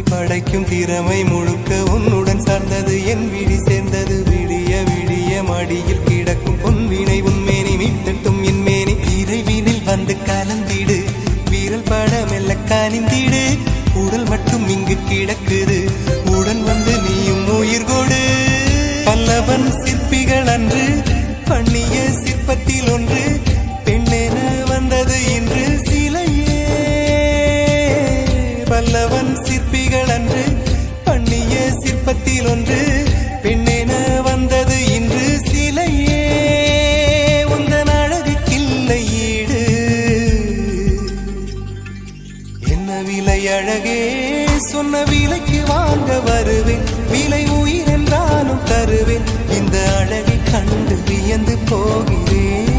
படைக்கும் திறமை முழுக்க உன்னுடன் சார்ந்தது என் விழி சேர்ந்தது விடிய விடிய மடியில் கிடக்கும் பொன்வினை உன்மேனி மீட்டட்டும் என் மேனி இறைவினில் வந்து கலந்திடு வீரல் பட மெல்ல காணிந்திடு உடல் மட்டும் இங்கு கிடக்குது உடன் வந்து நீயும் உயிர் கொடு பல்லவன் சிற்பிகள் அன்று பண்ணிய சிற்பத்தில் ஒன்று பெண்ணென வந்தது இன்று சிலையே பல்லவன் சிற்பிகள் அன்று பண்ணிய சிற்பத்தில் ஒன்று பெண்ணென வந்தது இன்று சிலையே உந்தன் அழகுக்கில்லை ஈடு என்ன விலை அழகே சொன்ன விலைக்கு வாங்க வருவேன் விலை உயிர் என்றாலும் தருவேன் இந்த அழகை கண்டு வியந்து போகிறேன்